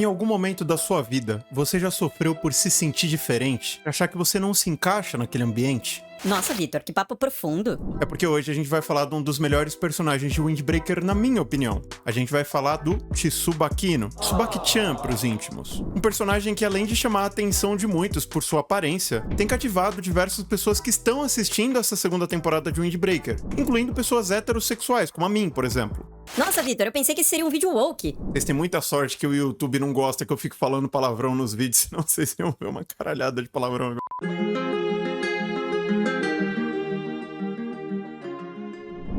Em algum momento da sua vida, você já sofreu por se sentir diferente? Achar que você não se encaixa naquele ambiente? Nossa, Vitor, que papo profundo. É porque hoje a gente vai falar de um dos melhores personagens de Windbreaker, na minha opinião. A gente vai falar do Tsubakino, Tsubaki-chan pros íntimos. Um personagem que, além de chamar a atenção de muitos por sua aparência, tem cativado diversas pessoas que estão assistindo essa segunda temporada de Windbreaker, incluindo pessoas heterossexuais, como a mim, por exemplo. Nossa, Vitor, eu pensei que esse seria um vídeo woke. Vocês têm muita sorte que o YouTube não gosta que eu fique falando palavrão nos vídeos, senão vocês iam ver uma caralhada de palavrão agora.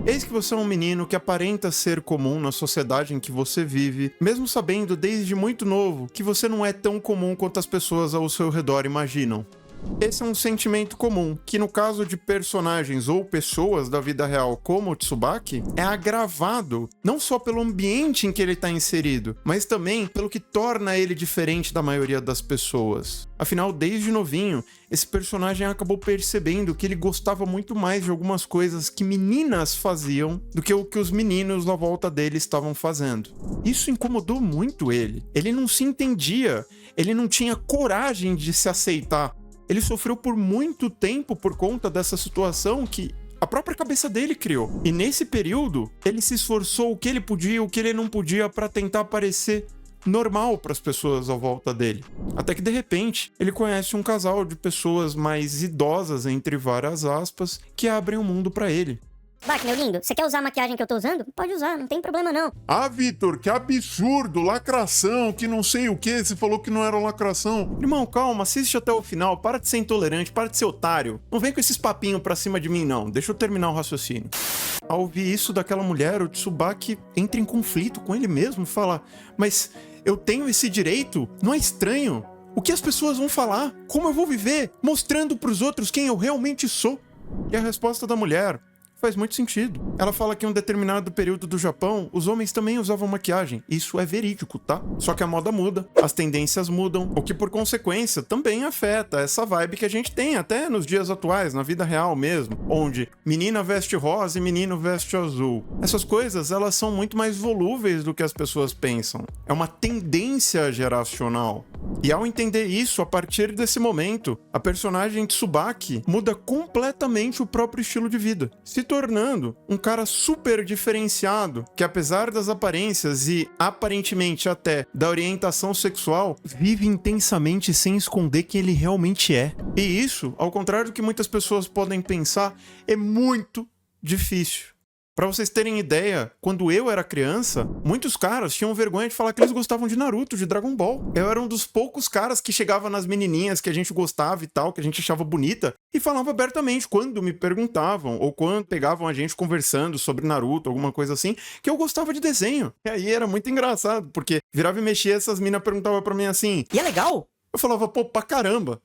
Eis que você é um menino que aparenta ser comum na sociedade em que você vive, mesmo sabendo desde muito novo que você não é tão comum quanto as pessoas ao seu redor imaginam. Esse é um sentimento comum, que no caso de personagens ou pessoas da vida real como o Tsubaki, é agravado não só pelo ambiente em que ele está inserido, mas também pelo que torna ele diferente da maioria das pessoas. Afinal, desde novinho, esse personagem acabou percebendo que ele gostava muito mais de algumas coisas que meninas faziam do que o que os meninos na volta dele estavam fazendo. Isso incomodou muito ele. Ele não se entendia, ele não tinha coragem de se aceitar. Ele sofreu por muito tempo por conta dessa situação que a própria cabeça dele criou. E nesse período, ele se esforçou o que ele podia, o que ele não podia para tentar parecer normal para as pessoas à volta dele. Até que de repente, ele conhece um casal de pessoas mais idosas, entre várias aspas, que abrem o mundo para ele. Bach, meu lindo, você quer usar a maquiagem que eu tô usando? Pode usar, não tem problema não. Ah, Vitor, que absurdo, lacração, que não sei o que, você falou que não era lacração. Irmão, calma, assiste até o final, para de ser intolerante, para de ser otário. Não vem com esses papinhos pra cima de mim, não. Deixa eu terminar o raciocínio. Ao ouvir isso daquela mulher, o Tsubaki entra em conflito com ele mesmo e fala: mas eu tenho esse direito? Não é estranho? O que as pessoas vão falar? Como eu vou viver? Mostrando pros outros quem eu realmente sou? E a resposta da mulher faz muito sentido. Ela fala que em um determinado período do Japão, os homens também usavam maquiagem. Isso é verídico, tá? Só que a moda muda, as tendências mudam, o que por consequência também afeta essa vibe que a gente tem até nos dias atuais, na vida real mesmo, onde menina veste rosa e menino veste azul. Essas coisas, elas são muito mais volúveis do que as pessoas pensam. É uma tendência geracional. E ao entender isso, a partir desse momento, a personagem Tsubaki muda completamente o próprio estilo de vida, se tornando um cara super diferenciado, que apesar das aparências e aparentemente até da orientação sexual, vive intensamente sem esconder quem ele realmente é. E isso, ao contrário do que muitas pessoas podem pensar, é muito difícil. Pra vocês terem ideia, quando eu era criança, muitos caras tinham vergonha de falar que eles gostavam de Naruto, de Dragon Ball. Eu era um dos poucos caras que chegava nas menininhas que a gente gostava e tal, que a gente achava bonita, e falava abertamente quando me perguntavam, ou quando pegavam a gente conversando sobre Naruto, alguma coisa assim, que eu gostava de desenho. E aí era muito engraçado, porque virava e mexia, essas minas perguntavam pra mim assim... E é legal? Eu falava, pô, pra caramba.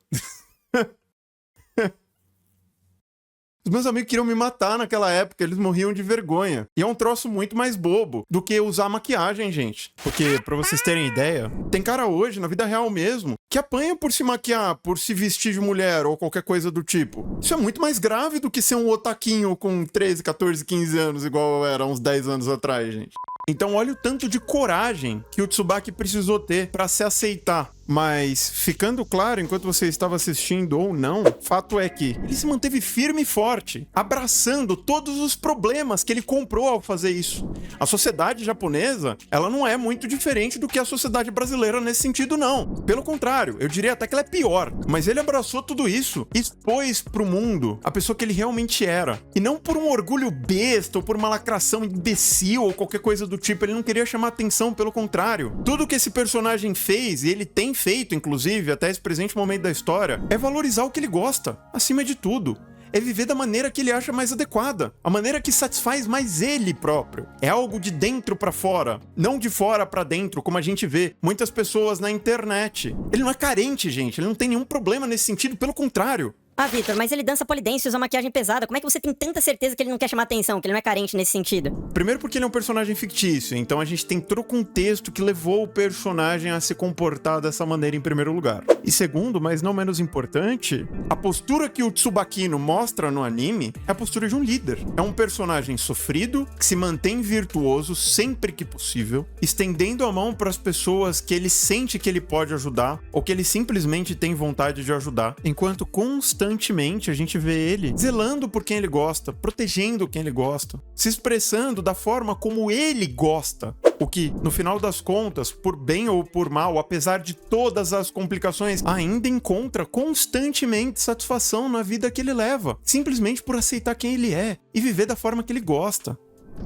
Os meus amigos queriam me matar naquela época, eles morriam de vergonha. E é um troço muito mais bobo do que usar maquiagem, gente. Porque, pra vocês terem ideia, tem cara hoje, na vida real mesmo, que apanha por se maquiar, por se vestir de mulher ou qualquer coisa do tipo. Isso é muito mais grave do que ser um otaquinho com 13, 14, 15 anos, igual eu era uns 10 anos atrás, gente. Então olha o tanto de coragem que o Tsubaki precisou ter pra se aceitar. Mas, ficando claro, enquanto você estava assistindo ou não, fato é que ele se manteve firme e forte, abraçando todos os problemas que ele comprou ao fazer isso. A sociedade japonesa, ela não é muito diferente do que a sociedade brasileira nesse sentido, não. Pelo contrário, eu diria até que ela é pior. Mas ele abraçou tudo isso e expôs pro mundo a pessoa que ele realmente era. E não por um orgulho besta ou por uma lacração imbecil ou qualquer coisa do tipo, ele não queria chamar atenção, pelo contrário. Tudo que esse personagem fez, e ele tem feito, inclusive, até esse presente momento da história, é valorizar o que ele gosta, acima de tudo. É viver da maneira que ele acha mais adequada, a maneira que satisfaz mais ele próprio. É algo de dentro pra fora, não de fora pra dentro, como a gente vê muitas pessoas na internet. Ele não é carente, gente, ele não tem nenhum problema nesse sentido, pelo contrário. Ah, Vitor, mas ele dança polidense e usa maquiagem pesada. Como é que você tem tanta certeza que ele não quer chamar atenção, que ele não é carente nesse sentido? Primeiro porque ele é um personagem fictício, então a gente tem todo o contexto que levou o personagem a se comportar dessa maneira em primeiro lugar. E segundo, mas não menos importante, a postura que o Tsubakino mostra no anime é a postura de um líder. É um personagem sofrido, que se mantém virtuoso sempre que possível, estendendo a mão para as pessoas que ele sente que ele pode ajudar, ou que ele simplesmente tem vontade de ajudar, enquanto constantemente a gente vê ele zelando por quem ele gosta, protegendo quem ele gosta, se expressando da forma como ele gosta. O que, no final das contas, por bem ou por mal, apesar de todas as complicações, ainda encontra constantemente satisfação na vida que ele leva, simplesmente por aceitar quem ele é e viver da forma que ele gosta.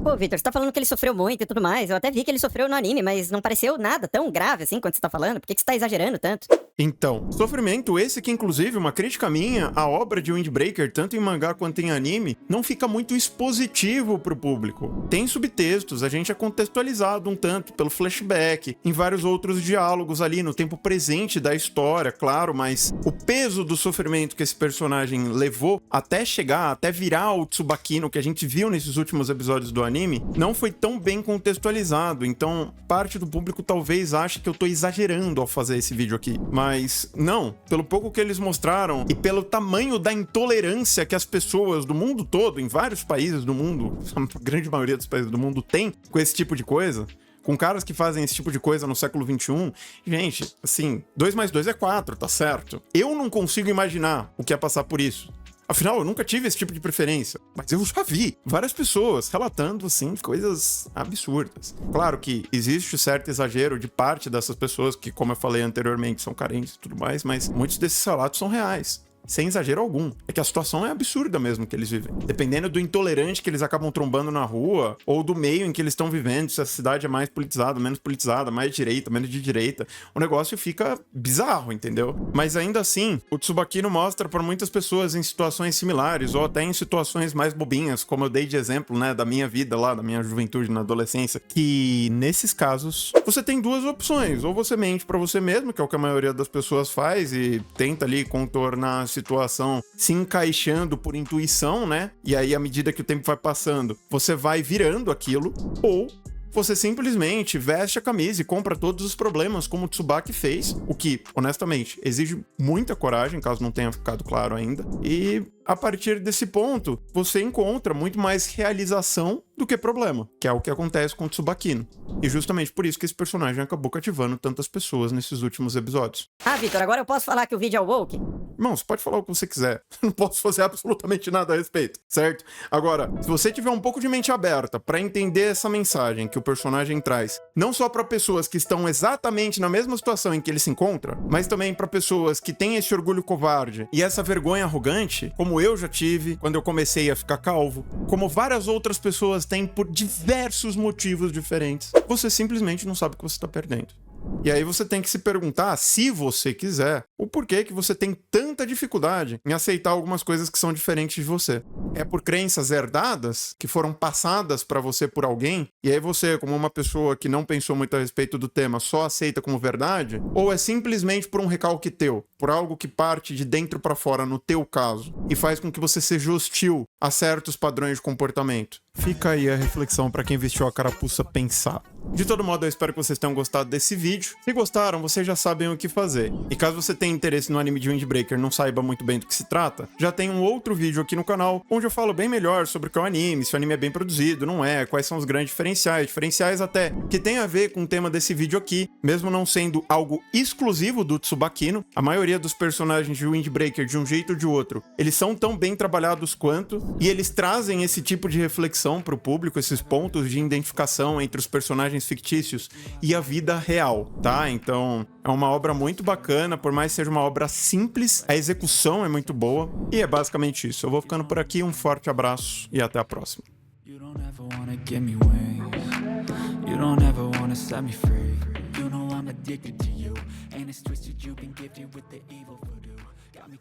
Pô, Vitor, você tá falando que ele sofreu muito e tudo mais. Eu até vi que ele sofreu no anime, mas não pareceu nada tão grave assim quanto você tá falando. Por que você tá exagerando tanto? Então, sofrimento esse que, inclusive, uma crítica minha, a obra de Windbreaker, tanto em mangá quanto em anime, não fica muito expositivo pro público. Tem subtextos, a gente é contextualizado um tanto pelo flashback, em vários outros diálogos ali no tempo presente da história, claro, mas o peso do sofrimento que esse personagem levou até chegar, até virar o Tsubakino que a gente viu nesses últimos episódios do anime, não foi tão bem contextualizado, então parte do público talvez ache que eu tô exagerando ao fazer esse vídeo aqui, mas não, pelo pouco que eles mostraram e pelo tamanho da intolerância que as pessoas do mundo todo, em vários países do mundo, a grande maioria dos países do mundo tem com esse tipo de coisa, com caras que fazem esse tipo de coisa no século XXI, gente, assim, 2 mais 2 é 4, tá certo? Eu não consigo imaginar o que é passar por isso. Afinal, eu nunca tive esse tipo de preferência, mas eu já vi várias pessoas relatando, assim, coisas absurdas. Claro que existe certo exagero de parte dessas pessoas que, como eu falei anteriormente, são carentes e tudo mais, mas muitos desses relatos são reais. Sem exagero algum. É que a situação é absurda mesmo que eles vivem. Dependendo do intolerante que eles acabam trombando na rua, ou do meio em que eles estão vivendo, se a cidade é mais politizada, menos politizada, mais direita, menos de direita, o negócio fica bizarro, entendeu? Mas ainda assim, o Tsubakino mostra para muitas pessoas em situações similares, ou até em situações mais bobinhas, como eu dei de exemplo, né, da minha vida lá, da minha juventude na adolescência, que nesses casos, você tem duas opções. Ou você mente para você mesmo, que é o que a maioria das pessoas faz, e tenta ali contornar a situação se encaixando por intuição, né? E aí, à medida que o tempo vai passando, você vai virando aquilo, ou você simplesmente veste a camisa e compra todos os problemas, como o Tsubaki fez, o que, honestamente, exige muita coragem, caso não tenha ficado claro ainda. E a partir desse ponto, você encontra muito mais realização do que problema, que é o que acontece com o Tsubakino. E justamente por isso que esse personagem acabou cativando tantas pessoas nesses últimos episódios. Ah, Vitor, agora eu posso falar que o vídeo é woke? Irmão, você pode falar o que você quiser. Eu não posso fazer absolutamente nada a respeito, certo? Agora, se você tiver um pouco de mente aberta pra entender essa mensagem que o personagem traz, não só pra pessoas que estão exatamente na mesma situação em que ele se encontra, mas também pra pessoas que têm esse orgulho covarde e essa vergonha arrogante, como eu já tive quando eu comecei a ficar calvo, como várias outras pessoas têm por diversos motivos diferentes, você simplesmente não sabe o que você tá perdendo. E aí você tem que se perguntar, se você quiser, o porquê que você tem tanta dificuldade em aceitar algumas coisas que são diferentes de você. É por crenças herdadas, que foram passadas pra você por alguém, e aí você, como uma pessoa que não pensou muito a respeito do tema, só aceita como verdade? Ou é simplesmente por um recalque teu, por algo que parte de dentro pra fora, no teu caso, e faz com que você seja hostil a certos padrões de comportamento? Fica aí a reflexão pra quem vestiu a carapuça pensar. De todo modo, eu espero que vocês tenham gostado desse vídeo. Se gostaram, vocês já sabem o que fazer. E caso você tenha interesse no anime de Windbreaker e não saiba muito bem do que se trata, já tem um outro vídeo aqui no canal, onde eu falo bem melhor sobre o que é o anime, se o anime é bem produzido, não é, quais são os grandes diferenciais até, que tem a ver com o tema desse vídeo aqui, mesmo não sendo algo exclusivo do Tsubakino. A maioria dos personagens de Windbreaker, de um jeito ou de outro, eles são tão bem trabalhados quanto, e eles trazem esse tipo de reflexão pro público, esses pontos de identificação entre os personagens fictícios e a vida real, tá? Então, é uma obra muito bacana, por mais que seja uma obra simples, a execução é muito boa, e é basicamente isso. Eu vou ficando por aqui, um forte abraço e até a próxima. You don't ever wanna give me wings. You don't ever wanna set me free. You know I'm addicted to you, and it's twisted you've been gifted with the evil voodoo. Got me